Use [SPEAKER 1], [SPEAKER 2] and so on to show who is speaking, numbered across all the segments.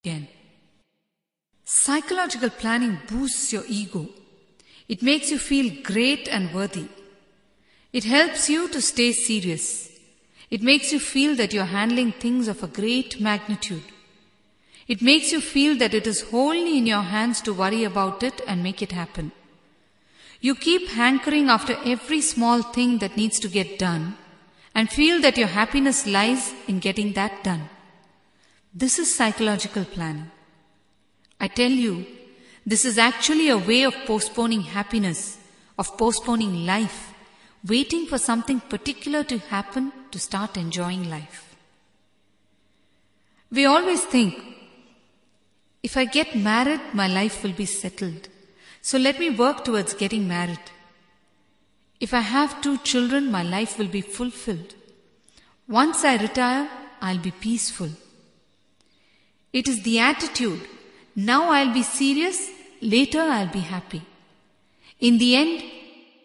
[SPEAKER 1] again. Psychological planning boosts your ego. It makes you feel great and worthy. It helps you to stay serious. It makes you feel that you're handling things of a great magnitude. It makes you feel that it is wholly in your hands to worry about it and make it happen. You keep hankering after every small thing that needs to get done and feel that your happiness lies in getting that done. This is psychological planning. I tell you, this is actually a way of postponing happiness, of postponing life, waiting for something particular to happen to start enjoying life. We always think, if I get married, my life will be settled. So let me work towards getting married. If I have 2 children, my life will be fulfilled. Once I retire, I'll be peaceful. It is the attitude, now I'll be serious, later I'll be happy. In the end,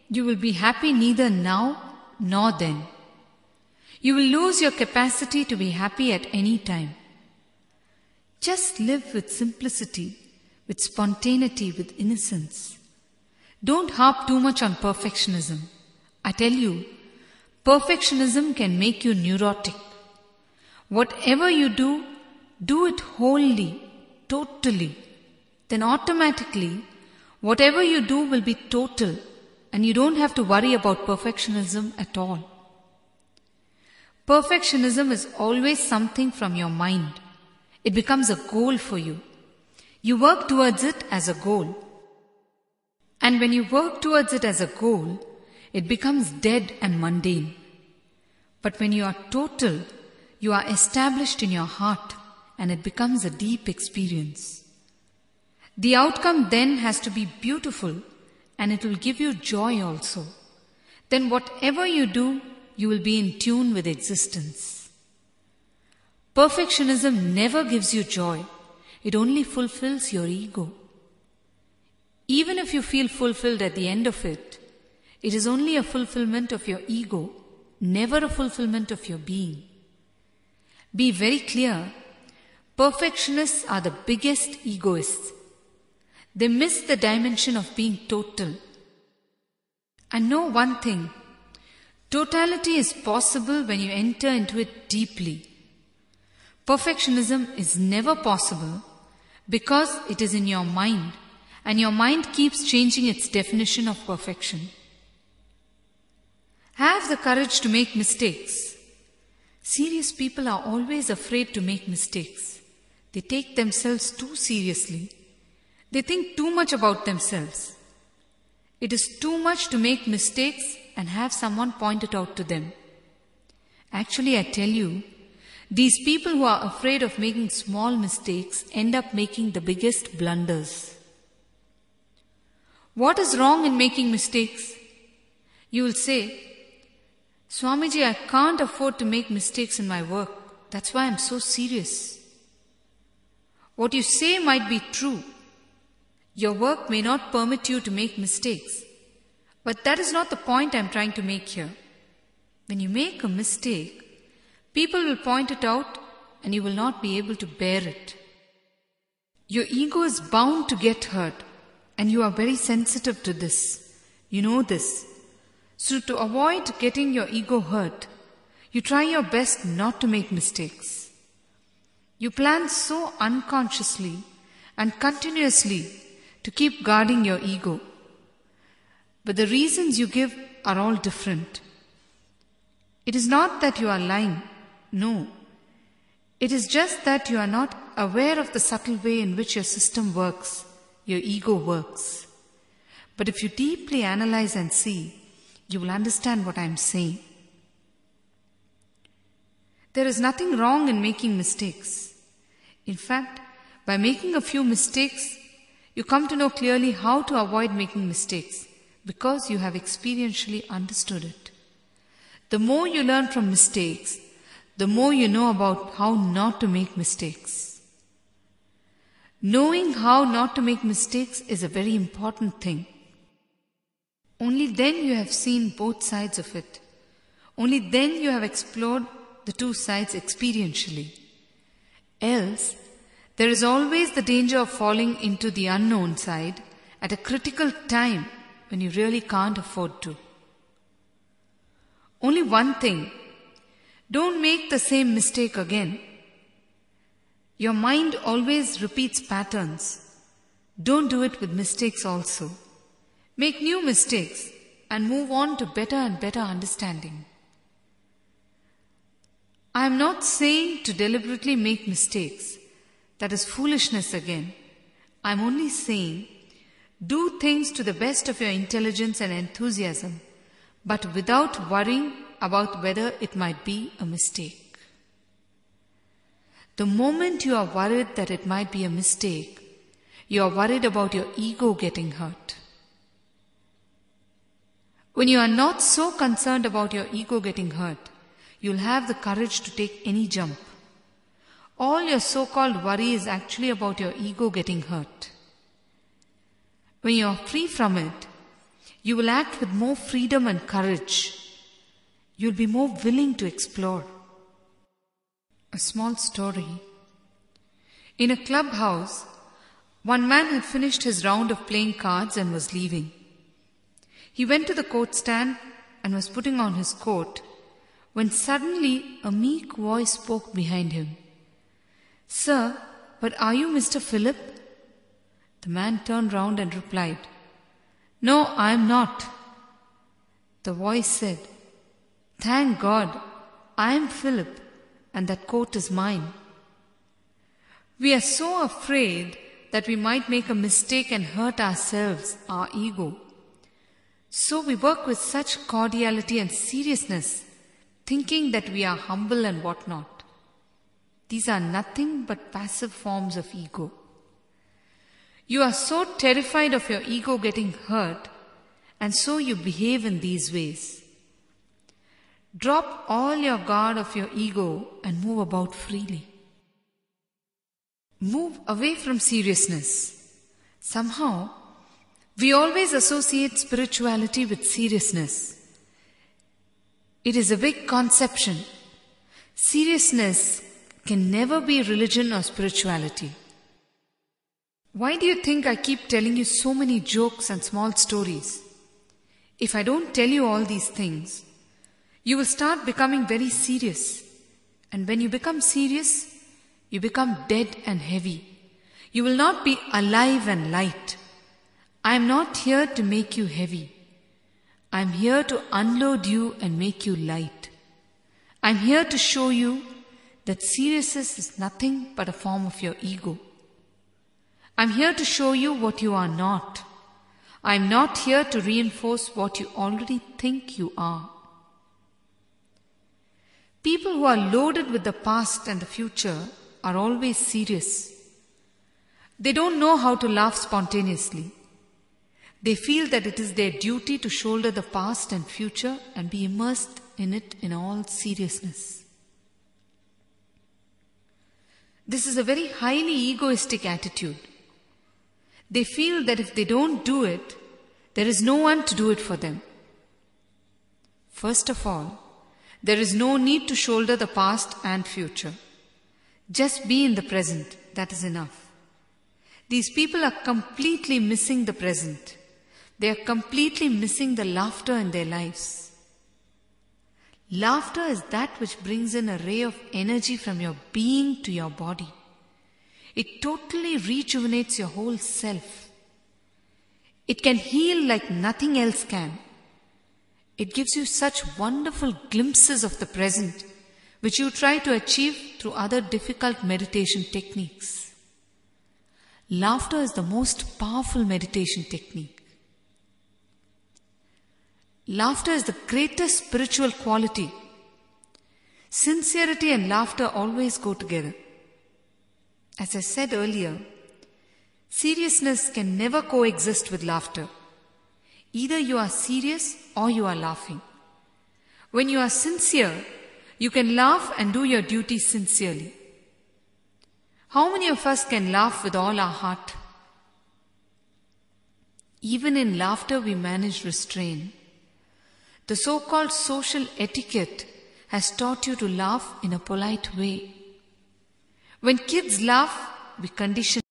[SPEAKER 1] you will be happy neither now nor then. You will lose your capacity to be happy at any time. Just live with simplicity, with spontaneity, with innocence. Don't harp too much on perfectionism. I tell you, perfectionism can make you neurotic. Whatever you do, do it wholly, totally. Then automatically, whatever you do will be total, and you don't have to worry about perfectionism at all. Perfectionism is always something from your mind. It becomes a goal for you. You work towards it as a goal. And when you work towards it as a goal, it becomes dead and mundane. But when you are total, you are established in your heart, and it becomes a deep experience. The outcome then has to be beautiful, and it will give you joy also. Then whatever you do, you will be in tune with existence. Perfectionism never gives you joy. It only fulfills your ego. Even if you feel fulfilled at the end of it, it is only a fulfillment of your ego, never a fulfillment of your being. Be very clear, perfectionists are the biggest egoists. They miss the dimension of being total. And know one thing, totality is possible when you enter into it deeply. Perfectionism is never possible because it is in your mind, and your mind keeps changing its definition of perfection. Have the courage to make mistakes. Serious people are always afraid to make mistakes. They take themselves too seriously. They think too much about themselves. It is too much to make mistakes and have someone point it out to them. Actually, I tell you, these people who are afraid of making small mistakes end up making the biggest blunders. What is wrong in making mistakes? You will say, Swamiji, I can't afford to make mistakes in my work. That's why I'm so serious. What you say might be true. Your work may not permit you to make mistakes. But that is not the point I'm trying to make here. When you make a mistake, people will point it out and you will not be able to bear it. Your ego is bound to get hurt, and you are very sensitive to this. You know this. So to avoid getting your ego hurt, you try your best not to make mistakes. You plan so unconsciously and continuously to keep guarding your ego. But the reasons you give are all different. It is not that you are lying. No. It is just that you are not aware of the subtle way in which your system works, your ego works. But if you deeply analyze and see, you will understand what I am saying. There is nothing wrong in making mistakes. In fact, by making a few mistakes, you come to know clearly how to avoid making mistakes because you have experientially understood it. The more you learn from mistakes, the more you know about how not to make mistakes. Knowing how not to make mistakes is a very important thing. Only then you have seen both sides of it. Only then you have explored the 2 sides experientially. Else, There is always the danger of falling into the unknown side at a critical time when you really can't afford to. Only one thing, don't make the same mistake again. Your mind always repeats patterns. Don't do it with mistakes also. Make new mistakes and move on to better and better understanding. I am not saying to deliberately make mistakes. That is foolishness again. I am only saying do things to the best of your intelligence and enthusiasm, but without worrying about whether it might be a mistake. The moment you are worried that it might be a mistake, you are worried about your ego getting hurt. When you are not so concerned about your ego getting hurt, you'll have the courage to take any jump. All your so-called worry is actually about your ego getting hurt. When you are free from it, you will act with more freedom and courage. You'll be more willing to explore. A small story. In a clubhouse, one man had finished his round of playing cards and was leaving. He went to the coat stand and was putting on his coat when suddenly a meek voice spoke behind him. "Sir, but are you Mr. Philip?" The man turned round and replied, "No, I am not." The voice said, "Thank God, I am Philip, and that coat is mine." We are so afraid that we might make a mistake and hurt ourselves, our ego. So we work with such cordiality and seriousness, thinking that we are humble and whatnot. These are nothing but passive forms of ego. You are so terrified of your ego getting hurt, and so you behave in these ways. Drop all your guard of your ego and move about freely. Move away from seriousness. Somehow, we always associate spirituality with seriousness. It is a big conception. Seriousness can never be religion or spirituality. Why do you think I keep telling you so many jokes and small stories? If I don't tell you all these things, you will start becoming very serious. And when you become serious, you become dead and heavy. You will not be alive and light. I am not here to make you heavy. I am here to unload you and make you light. I am here to show you that seriousness is nothing but a form of your ego. I am here to show you what you are not. I am not here to reinforce what you already think you are. People who are loaded with the past and the future are always serious. They don't know how to laugh spontaneously. They feel that it is their duty to shoulder the past and future and be immersed in it in all seriousness. This is a very highly egoistic attitude. They feel that if they don't do it, there is no one to do it for them. First of all, there is no need to shoulder the past and future. Just be in the present, that is enough. These people are completely missing the present. They are completely missing the laughter in their lives. Laughter is that which brings in a ray of energy from your being to your body. It totally rejuvenates your whole self. It can heal like nothing else can. It gives you such wonderful glimpses of the present, which you try to achieve through other difficult meditation techniques. Laughter is the most powerful meditation technique. Laughter is the greatest spiritual quality. Sincerity and laughter always go together. As I said earlier, seriousness can never coexist with laughter. Either you are serious or you are laughing. When you are sincere, you can laugh and do your duty sincerely. How many of us can laugh with all our heart? Even in laughter we manage restraint. The so-called social etiquette has taught you to laugh in a polite way. When kids laugh, we condition